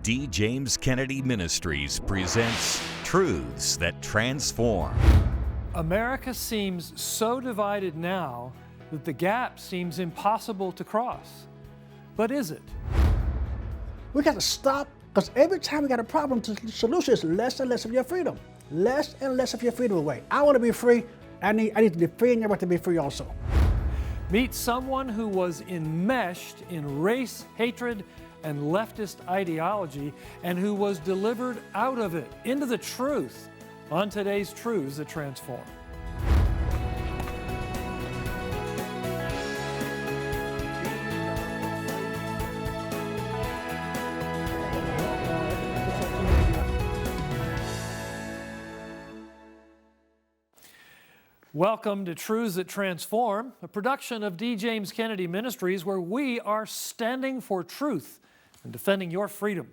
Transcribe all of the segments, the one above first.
D. James Kennedy Ministries presents Truths That Transform. America seems so divided now that the gap seems impossible to cross. But is it? We got to stop, because every time we got a problem, the solution is less and less of your freedom. Less and less of your freedom away. I want to be free. I need to be free, and you want to be free also. Meet someone who was enmeshed in race, hatred, and leftist ideology, and who was delivered out of it into the truth on today's Truths That Transform. Welcome to Truths That Transform, a production of D. James Kennedy Ministries, where we are standing for truth and defending your freedom.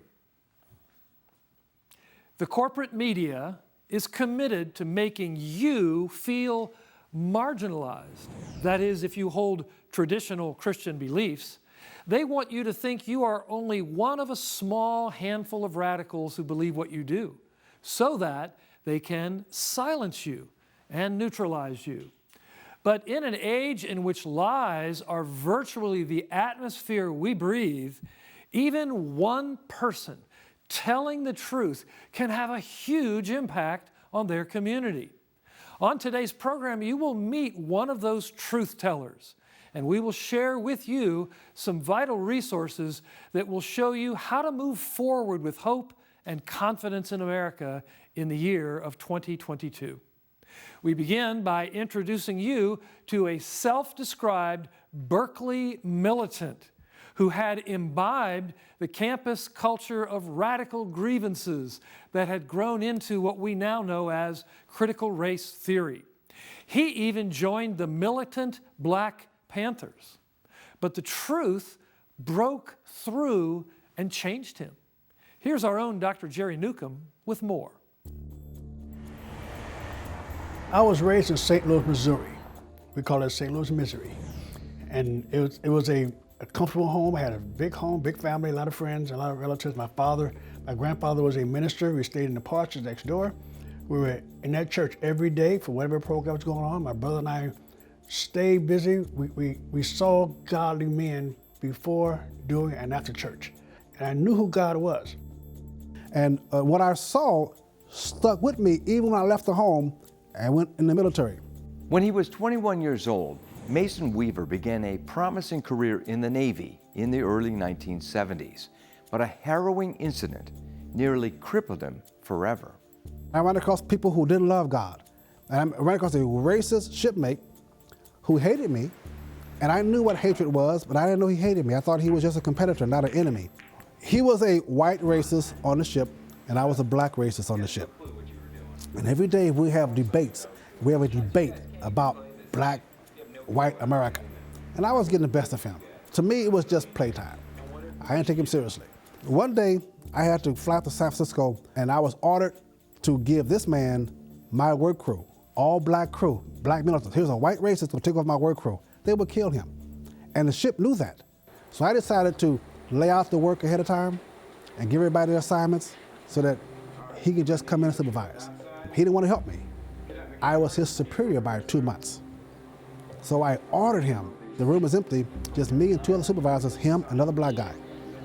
The corporate media is committed to making you feel marginalized. That is, if you hold traditional Christian beliefs, they want you to think you are only one of a small handful of radicals who believe what you do, so that they can silence you and neutralize you. But in an age in which lies are virtually the atmosphere we breathe, even one person telling the truth can have a huge impact on their community. On today's program, you will meet one of those truth tellers, and we will share with you some vital resources that will show you how to move forward with hope and confidence in America in the year of 2022. We begin by introducing you to a self-described Berkeley militant who had imbibed the campus culture of radical grievances that had grown into what we now know as critical race theory. He even joined the militant Black Panthers. But the truth broke through and changed him. Here's our own Dr. Jerry Newcomb with more. I was raised in St. Louis, Missouri. We call it St. Louis, Missouri. And it was a comfortable home. I had a big home, big family, a lot of friends, a lot of relatives. My grandfather was a minister. We stayed in the parsonage next door. We were in that church every day for whatever program was going on. My brother and I stayed busy. We saw godly men before, during, and after church. And I knew who God was. And what I saw stuck with me even when I left the home and went in the military. When he was 21 years old, Mason Weaver began a promising career in the Navy in the early 1970s, but a harrowing incident nearly crippled him forever. I ran across people who didn't love God. And I ran across a racist shipmate who hated me, and I knew what hatred was, but I didn't know he hated me. I thought he was just a competitor, not an enemy. He was a white racist on the ship, and I was a black racist on the ship. And every day we have debates. We have a debate about black, white America. And I was getting the best of him. To me, it was just playtime. I didn't take him seriously. One day, I had to fly to San Francisco, and I was ordered to give this man my work crew, all black crew, black militants. Here's a white racist to take off my work crew. They would kill him. And the ship knew that. So I decided to lay out the work ahead of time and give everybody their assignments so that he could just come in and supervise. He didn't want to help me. I was his superior by 2 months. So I ordered him. The room was empty, just me and two other supervisors, him, another black guy.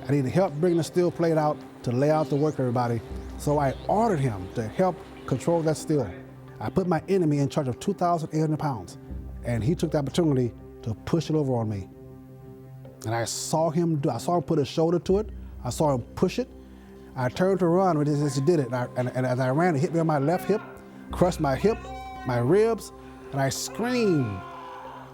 I needed help bringing the steel plate out to lay out the work for everybody. So I ordered him to help control that steel. I put my enemy in charge of 2,800 pounds, and he took the opportunity to push it over on me. And I saw him put his shoulder to it. I saw him push it. I turned to run when he did it, and as I ran, it hit me on my left hip, crushed my hip, my ribs, and I screamed.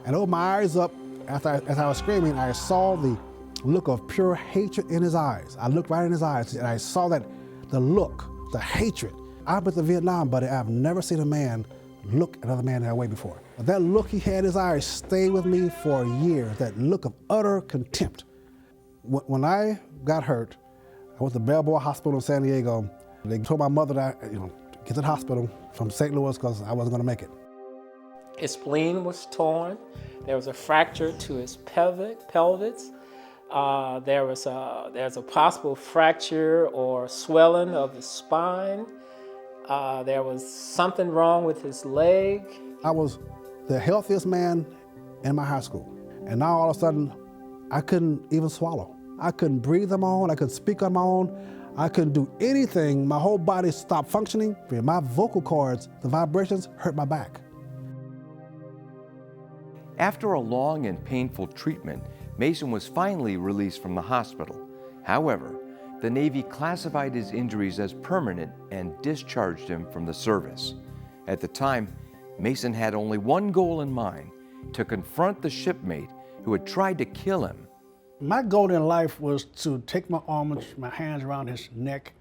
And opened my eyes up, as I was screaming, I saw the look of pure hatred in his eyes. I looked right in his eyes, and I saw that the look, the hatred. I've been to Vietnam, buddy. I've never seen a man look another man that way before. But that look he had in his eyes stayed with me for years, that look of utter contempt. When I got hurt, I went to Balboa Hospital in San Diego. They told my mother that, get to the hospital from St. Louis because I wasn't going to make it. His spleen was torn. There was a fracture to his pelvis. There's a possible fracture or swelling of the spine. There was something wrong with his leg. I was the healthiest man in my high school. And now all of a sudden, I couldn't even swallow. I couldn't breathe on my own. I couldn't speak on my own. I couldn't do anything. My whole body stopped functioning. My vocal cords, the vibrations hurt my back. After a long and painful treatment, Mason was finally released from the hospital. However, the Navy classified his injuries as permanent and discharged him from the service. At the time, Mason had only one goal in mind: to confront the shipmate who had tried to kill him. My goal in life was to take my arms, my hands around his neck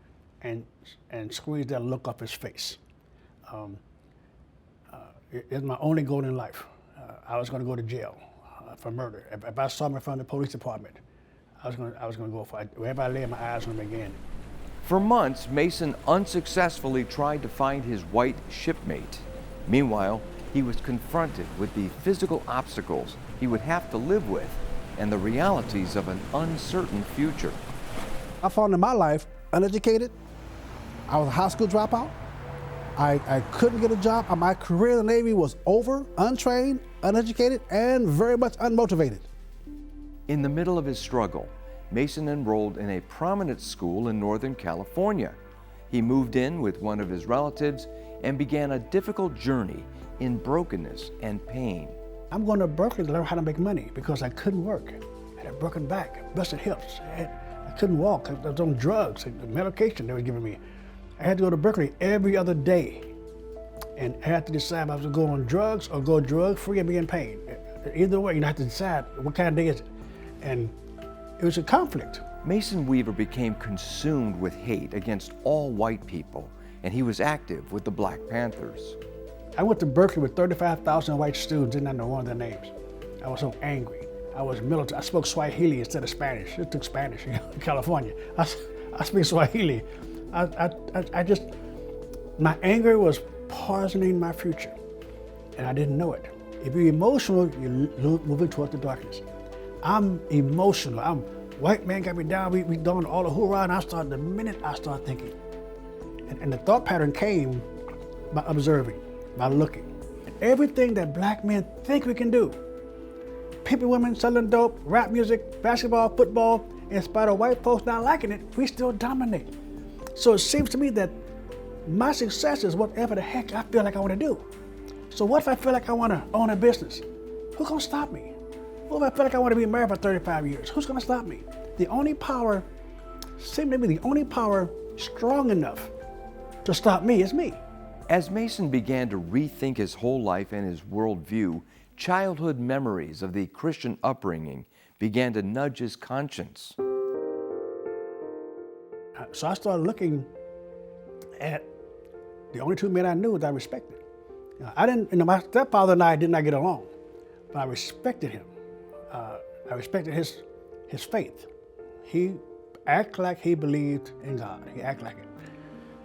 and squeeze that look off his face. It's my only goal in life. I was going to go to jail for murder. If I saw him in front of the police department, I was going to go for it. Wherever I lay my eyes on him again. For months, Mason unsuccessfully tried to find his white shipmate. Meanwhile, he was confronted with the physical obstacles he would have to live with and the realities of an uncertain future. I found in my life uneducated. I was a high school dropout. I couldn't get a job. My career in the Navy was over, untrained, uneducated, and very much unmotivated. In the middle of his struggle, Mason enrolled in a prominent school in Northern California. He moved in with one of his relatives and began a difficult journey in brokenness and pain. I'm going to Berkeley to learn how to make money because I couldn't work. I had a broken back, busted hips. I couldn't walk. I was on drugs, the medication they were giving me. I had to go to Berkeley every other day. And I had to decide if I was going to go on drugs or go drug-free and be in pain. Either way, you have to decide what kind of day is it. And it was a conflict. Mason Weaver became consumed with hate against all white people, and he was active with the Black Panthers. I went to Berkeley with 35,000 white students, did not know one of their names. I was so angry. I was militant. I spoke Swahili instead of Spanish. It took Spanish in California. I speak Swahili. My anger was poisoning my future, and I didn't know it. If you're emotional, you're moving toward the darkness. I'm emotional. White man got me down. We done all the hoorah, and the minute I started thinking. And the thought pattern came by observing, by looking. And everything that black men think we can do, pimping women, selling dope, rap music, basketball, football, in spite of white folks not liking it, we still dominate. So it seems to me that my success is whatever the heck I feel like I want to do. So what if I feel like I want to own a business? Who's going to stop me? What if I feel like I want to be married for 35 years? Who's going to stop me? The only power, seems to me the only power strong enough to stop me is me. As Mason began to rethink his whole life and his worldview, childhood memories of the Christian upbringing began to nudge his conscience. So I started looking at the only two men I knew that I respected. My stepfather and I did not get along, but I respected him. I respected his faith. He acted like he believed in God. He acted like it.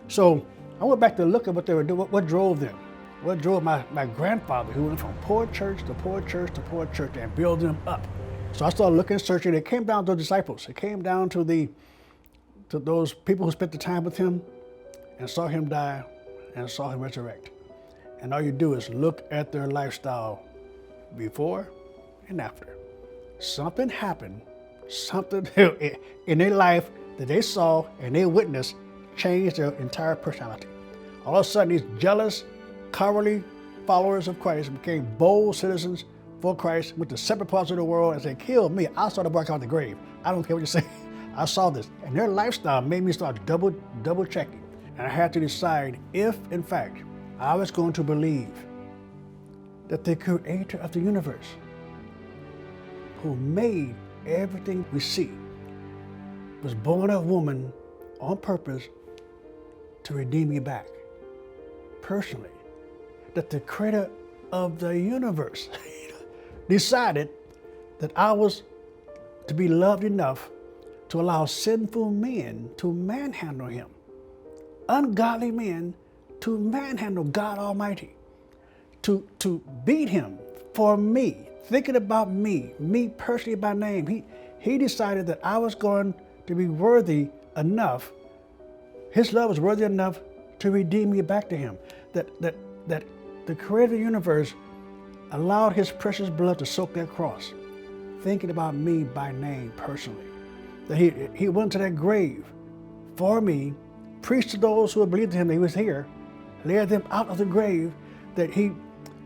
So I went back to look at what they were doing, what drove them. What drove my grandfather, who went from poor church to poor church to poor church and build them up. So I started looking, searching. It came down to the disciples. It came down to those people who spent the time with him and saw him die and saw him resurrect. And all you do is look at their lifestyle before and after. Something happened, something in their life that they saw and they witnessed changed their entire personality. All of a sudden, these jealous, cowardly followers of Christ became bold citizens for Christ, went to separate parts of the world and said, kill me, I'll start to work out the grave. I don't care what you say. I saw this. And their lifestyle made me start double checking. And I had to decide if, in fact, I was going to believe that the creator of the universe, who made everything we see, was born of woman on purpose to redeem me back. Personally, that the creator of the universe decided that I was to be loved enough to allow sinful men to manhandle him, ungodly men to manhandle God Almighty, to beat him for me, thinking about me personally by name. he decided that I was going to be worthy enough, his love was worthy enough to redeem me back to him. That the creator of the universe allowed his precious blood to soak that cross, thinking about me by name personally. That he went to that grave for me, preached to those who had believed in him that he was here, led them out of the grave, that he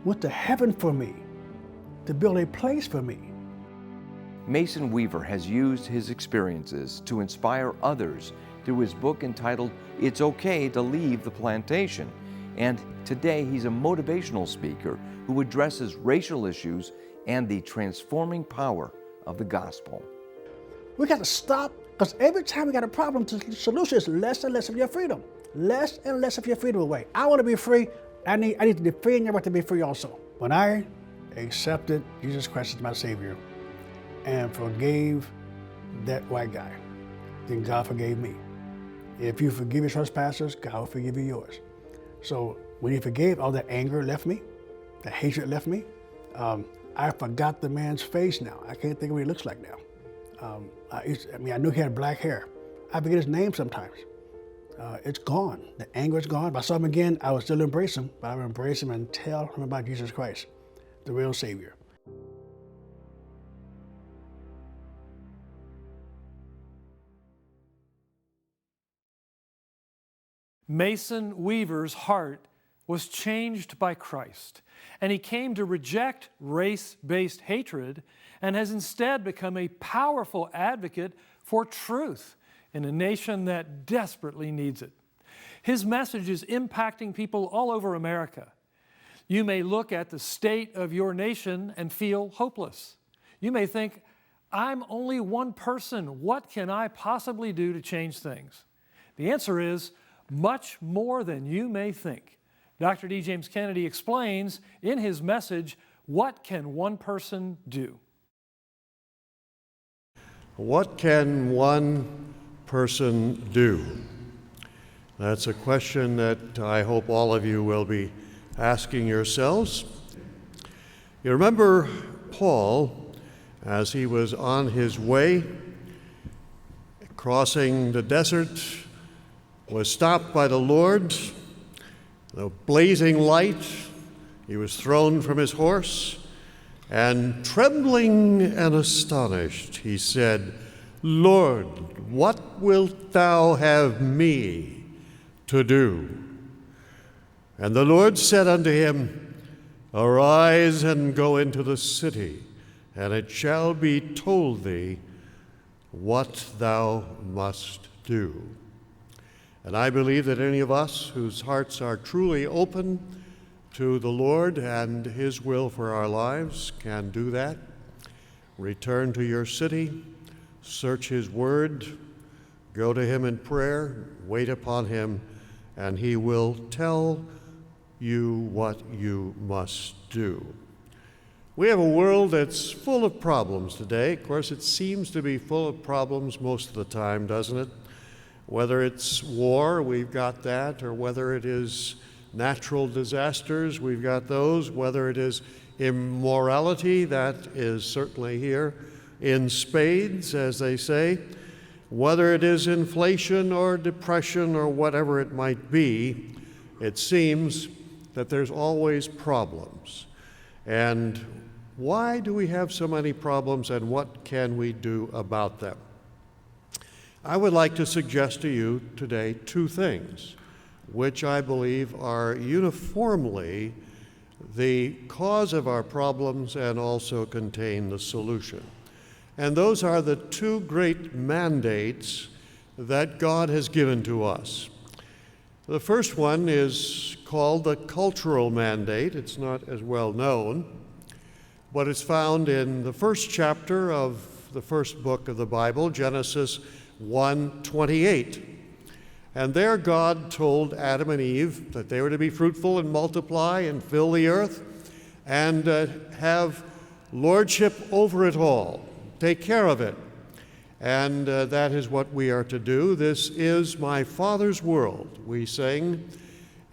went to heaven for me, to build a place for me. Mason Weaver has used his experiences to inspire others through his book entitled It's Okay to Leave the Plantation. And today he's a motivational speaker who addresses racial issues and the transforming power of the gospel. We got to stop, because every time we got a problem, the solution is less and less of your freedom. Less and less of your freedom away. I want to be free. I need to defend your right to be free also. When I accepted Jesus Christ as my Savior and forgave that white guy, then God forgave me. If you forgive your trespasses, God will forgive you yours. So when he forgave, all that anger left me, that hatred left me. I forgot the man's face now. I can't think of what he looks like now. I knew he had black hair. I forget his name sometimes. It's gone. The anger is gone. If I saw him again, I would still embrace him, but I would embrace him and tell him about Jesus Christ, the real Savior. Mason Weaver's heart was changed by Christ, and he came to reject race-based hatred and has instead become a powerful advocate for truth in a nation that desperately needs it. His message is impacting people all over America. You may look at the state of your nation and feel hopeless. You may think, I'm only one person. What can I possibly do to change things? The answer is much more than you may think. Dr. D. James Kennedy explains in his message, what can one person do? What can one person do? That's a question that I hope all of you will be asking yourselves. You remember Paul, as he was on his way, crossing the desert, was stopped by the Lord, the blazing light. He was thrown from his horse, and trembling and astonished, he said, Lord, what wilt thou have me to do? And the Lord said unto him, Arise and go into the city, and it shall be told thee what thou must do. And I believe that any of us whose hearts are truly open to the Lord and His will for our lives can do that. Return to your city, search His Word, go to Him in prayer, wait upon Him, and He will tell you what you must do. We have a world that's full of problems today. Of course, it seems to be full of problems most of the time, doesn't it? Whether it's war, we've got that, or whether it is natural disasters, we've got those, whether it is immorality, that is certainly here in spades, as they say, whether it is inflation or depression or whatever it might be, it seems that there's always problems. And why do we have so many problems, and what can we do about them? I would like to suggest to you today two things which I believe are uniformly the cause of our problems and also contain the solution. And those are the two great mandates that God has given to us. The first one is called the cultural mandate. It's not as well known, but it's found in the first chapter of the first book of the Bible, Genesis 1:28. And there God told Adam and Eve that they were to be fruitful and multiply and fill the earth and have lordship over it all, take care of it. And that is what we are to do. This is my Father's world, we sing,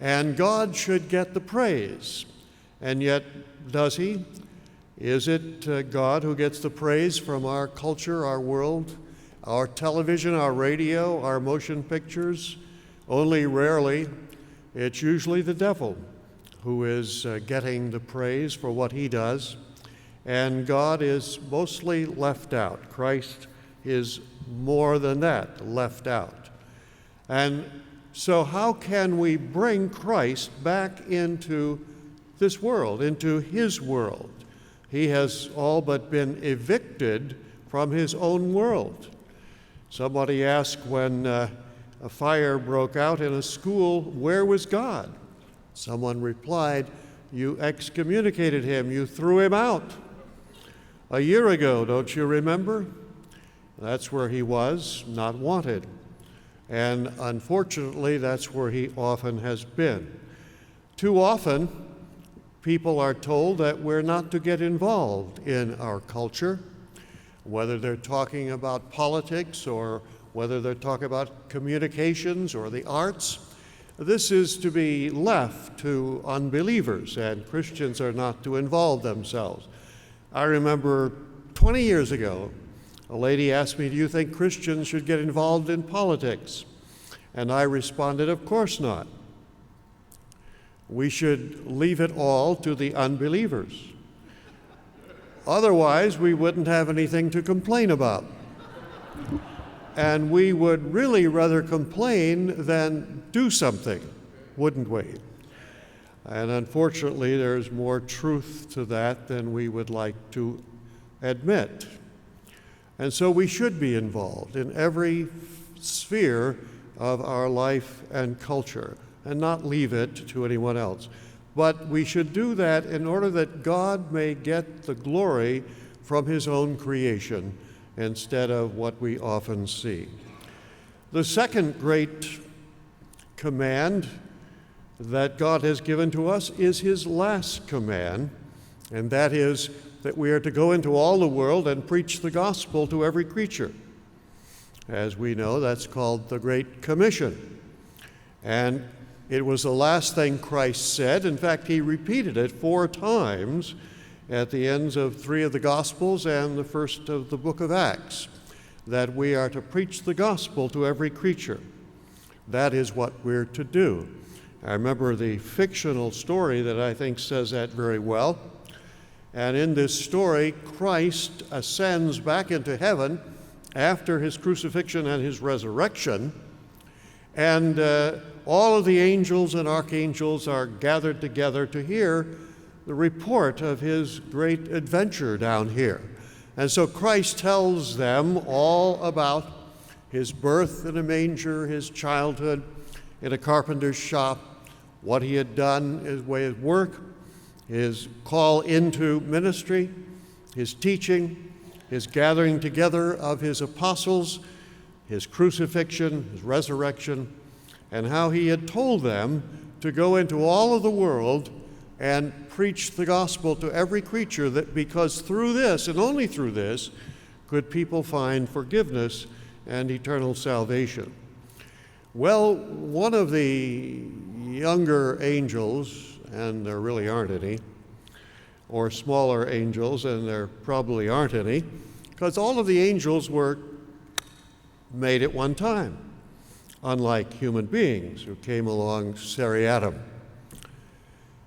and God should get the praise. And yet, does He? Is it God who gets the praise from our culture, our world, our television, our radio, our motion pictures? Only rarely. It's usually the devil who is getting the praise for what he does, and God is mostly left out. Christ is more than that, left out. And so how can we bring Christ back into this world, into his world? He has all but been evicted from his own world. Somebody asked when a fire broke out in a school, where was God? Someone replied, you excommunicated him, you threw him out. A year ago, don't you remember? That's where he was, not wanted. And unfortunately, that's where he often has been. Too often, people are told that we're not to get involved in our culture, whether they're talking about politics or whether they're talking about communications or the arts. This is to be left to unbelievers, and Christians are not to involve themselves. I remember 20 years ago, a lady asked me, do you think Christians should get involved in politics? And I responded, of course not. We should leave it all to the unbelievers. Otherwise, we wouldn't have anything to complain about. And we would really rather complain than do something, wouldn't we? And unfortunately, there's more truth to that than we would like to admit. And so we should be involved in every sphere of our life and culture and not leave it to anyone else. But we should do that in order that God may get the glory from his own creation instead of what we often see. The second great command that God has given to us is his last command, and that is that we are to go into all the world and preach the gospel to every creature. As we know, that's called the Great Commission. And it was the last thing Christ said. In fact, he repeated it 4 times at the ends of 3 of the Gospels and the first of the book of Acts, that we are to preach the gospel to every creature. That is what we're to do. I remember the fictional story that I think says that very well. And in this story, Christ ascends back into heaven after his crucifixion and his resurrection, and all of the angels and archangels are gathered together to hear the report of his great adventure down here. And so Christ tells them all about his birth in a manger, his childhood in a carpenter's shop, what he had done, his way of work, his call into ministry, his teaching, his gathering together of his apostles, his crucifixion, his resurrection, and how he had told them to go into all of the world and preach the gospel to every creature, that because through this, and only through this, could people find forgiveness and eternal salvation. Well, one of the younger angels, and there really aren't any, or smaller angels, and there probably aren't any, because all of the angels were made at one time, unlike human beings who came along seriatim.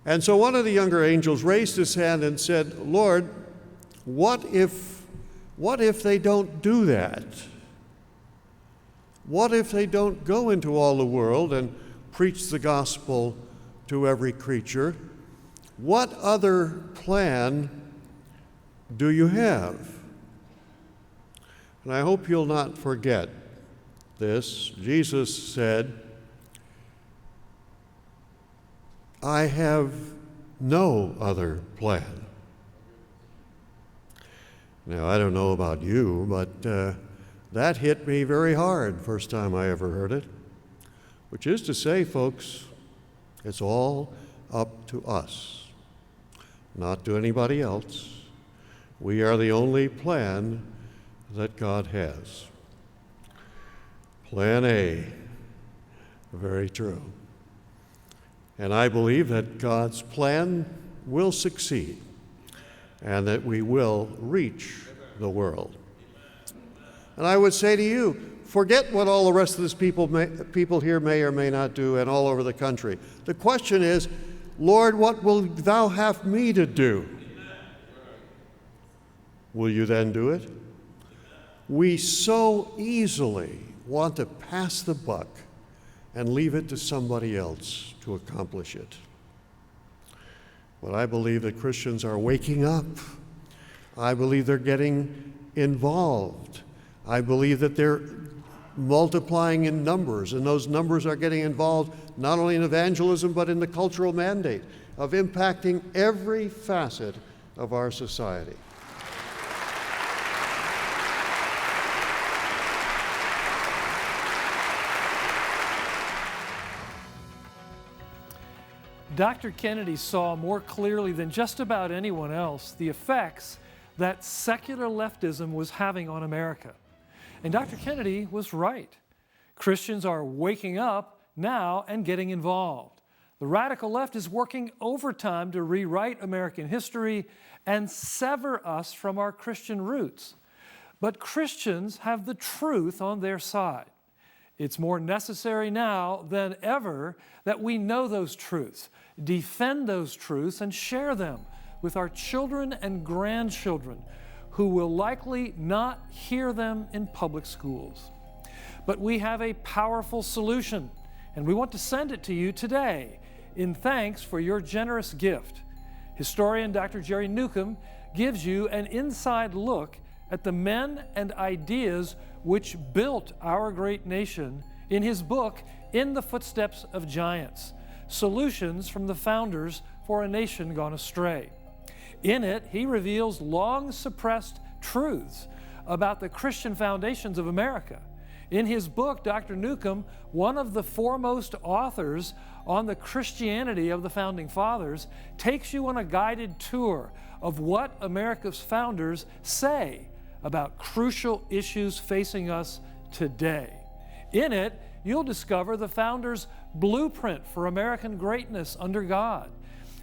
And so one of the younger angels raised his hand and said, Lord, what if they don't do that? What if they don't go into all the world and preach the gospel to every creature? What other plan do you have? And I hope you'll not forget this. Jesus said, I have no other plan. Now, I don't know about you, but that hit me very hard first time I ever heard it, which is to say, folks, it's all up to us, not to anybody else. We are the only plan that God has. Plan A, very true. And I believe that God's plan will succeed. and that we will reach the world. And I would say to you, forget what all the rest of these people here may or may not do and all over the country. The question is, Lord, what will thou have me to do? Will you then do it? We so easily want to pass the buck and leave it to somebody else to accomplish it. But I believe that Christians are waking up. I believe they're getting involved. I believe that they're multiplying in numbers, and those numbers are getting involved not only in evangelism but in the cultural mandate of impacting every facet of our society. Dr. Kennedy saw more clearly than just about anyone else the effects that secular leftism was having on America. And Dr. Kennedy was right. Christians are waking up now and getting involved. The radical left is working overtime to rewrite American history and sever us from our Christian roots. But Christians have the truth on their side. It's more necessary now than ever that we know those truths, defend those truths, and share them with our children and grandchildren who will likely not hear them in public schools. But we have a powerful solution, and we want to send it to you today in thanks for your generous gift. Historian Dr. Jerry Newcomb gives you an inside look at the men and ideas which built our great nation in his book, In the Footsteps of Giants, Solutions from the Founders for a Nation Gone Astray. In it, he reveals long-suppressed truths about the Christian foundations of America. In his book, Dr. Newcomb, one of the foremost authors on the Christianity of the Founding Fathers, takes you on a guided tour of what America's founders say about crucial issues facing us today. In it, you'll discover the founders' blueprint for American greatness under God.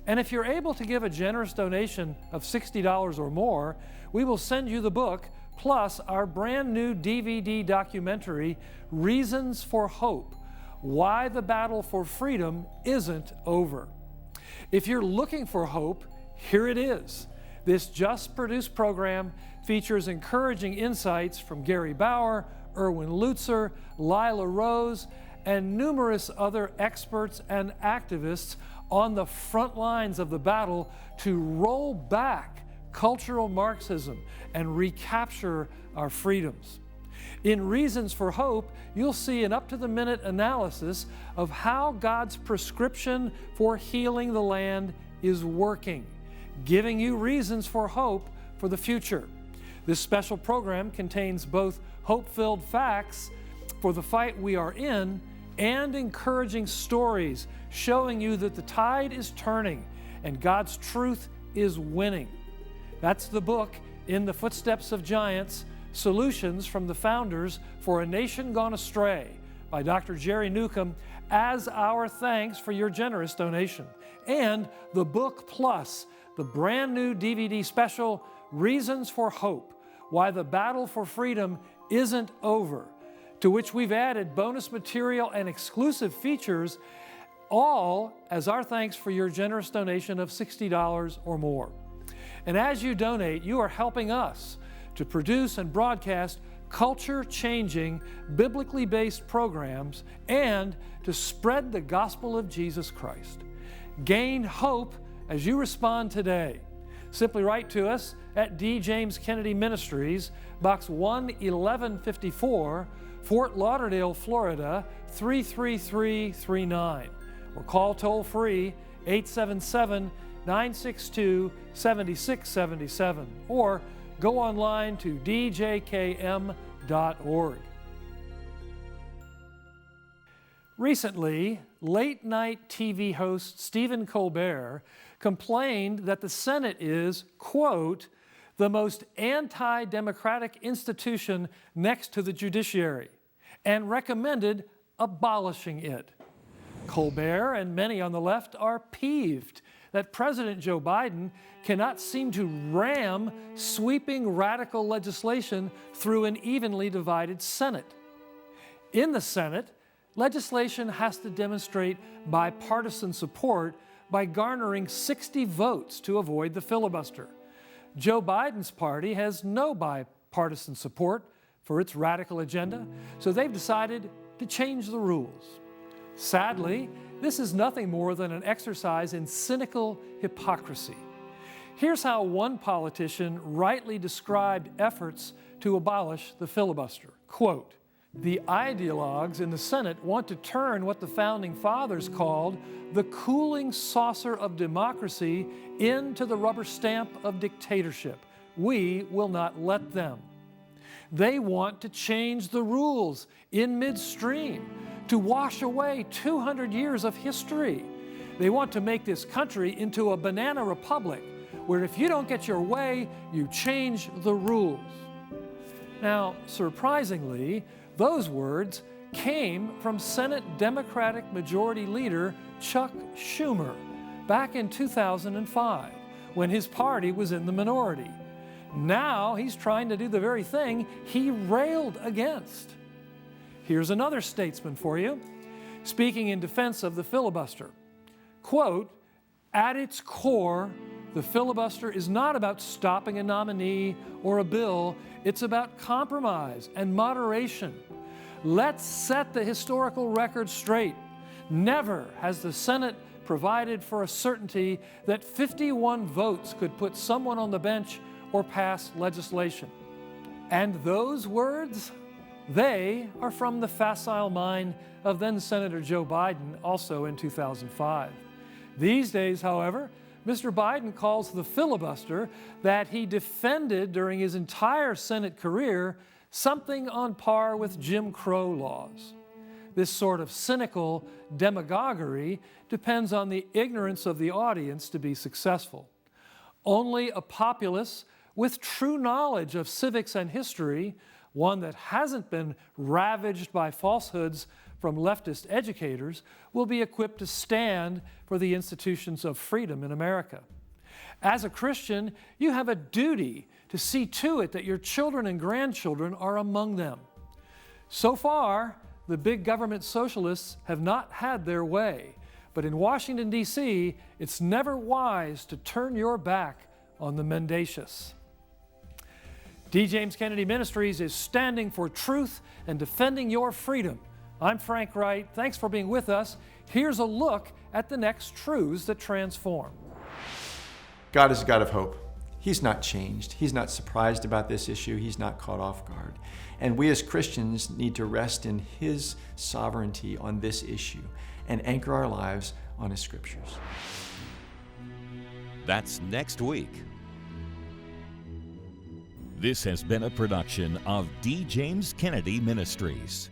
And if you're able to give a generous donation of $60 or more, we will send you the book, plus our brand new DVD documentary, Reasons for Hope: Why the Battle for Freedom Isn't Over. If you're looking for hope, here it is. This just-produced program features encouraging insights from Gary Bauer, Erwin Lutzer, Lila Rose, and numerous other experts and activists on the front lines of the battle to roll back cultural Marxism and recapture our freedoms. In Reasons for Hope, you'll see an up-to-the-minute analysis of how God's prescription for healing the land is working, giving you reasons for hope for the future. This special program contains both hope-filled facts for the fight we are in and encouraging stories showing you that the tide is turning and God's truth is winning. That's the book, In the Footsteps of Giants, Solutions from the Founders for a Nation Gone Astray, by Dr. Jerry Newcomb, as our thanks for your generous donation. And the book plus, the brand new DVD special, Reasons for Hope: Why the Battle for Freedom Isn't Over, to which we've added bonus material and exclusive features, all as our thanks for your generous donation of $60 or more. And as you donate, you are helping us to produce and broadcast culture-changing, biblically based programs and to spread the gospel of Jesus Christ. Gain hope as you respond today. Simply write to us at D. James Kennedy Ministries, Box 11154, Fort Lauderdale, Florida 33339, or call toll-free 877-962-7677, or go online to djkm.org. Recently, late-night TV host Stephen Colbert complained that the Senate is, quote, the most anti-democratic institution next to the judiciary, and recommended abolishing it. Colbert and many on the left are peeved that President Joe Biden cannot seem to ram sweeping radical legislation through an evenly divided Senate. In the Senate, legislation has to demonstrate bipartisan support by garnering 60 votes to avoid the filibuster. Joe Biden's party has no bipartisan support for its radical agenda, so they've decided to change the rules. Sadly, this is nothing more than an exercise in cynical hypocrisy. Here's how one politician rightly described efforts to abolish the filibuster. Quote, "The ideologues in the Senate want to turn what the Founding Fathers called the cooling saucer of democracy into the rubber stamp of dictatorship. We will not let them. They want to change the rules in midstream, to wash away 200 years of history. They want to make this country into a banana republic, where if you don't get your way, you change the rules." Now, surprisingly, those words came from Senate Democratic Majority Leader Chuck Schumer back in 2005, when his party was in the minority. Now he's trying to do the very thing he railed against. Here's another statesman for you, speaking in defense of the filibuster. Quote, "At its core, the filibuster is not about stopping a nominee or a bill. It's about compromise and moderation. Let's set the historical record straight. Never has the Senate provided for a certainty that 51 votes could put someone on the bench or pass legislation." And those words, they are from the facile mind of then Senator Joe Biden, also in 2005. These days, however, Mr. Biden calls the filibuster that he defended during his entire Senate career something on par with Jim Crow laws. This sort of cynical demagoguery depends on the ignorance of the audience to be successful. Only a populace with true knowledge of civics and history, one that hasn't been ravaged by falsehoods from leftist educators, will be equipped to stand for the institutions of freedom in America. As a Christian, you have a duty to see to it that your children and grandchildren are among them. So far, the big government socialists have not had their way, but in Washington, D.C., it's never wise to turn your back on the mendacious. D. James Kennedy Ministries is standing for truth and defending your freedom. I'm Frank Wright. Thanks for being with us. Here's a look at the next truths that transform. God is a God of hope. He's not changed. He's not surprised about this issue. He's not caught off guard. And we as Christians need to rest in His sovereignty on this issue and anchor our lives on His scriptures. That's next week. This has been a production of D. James Kennedy Ministries.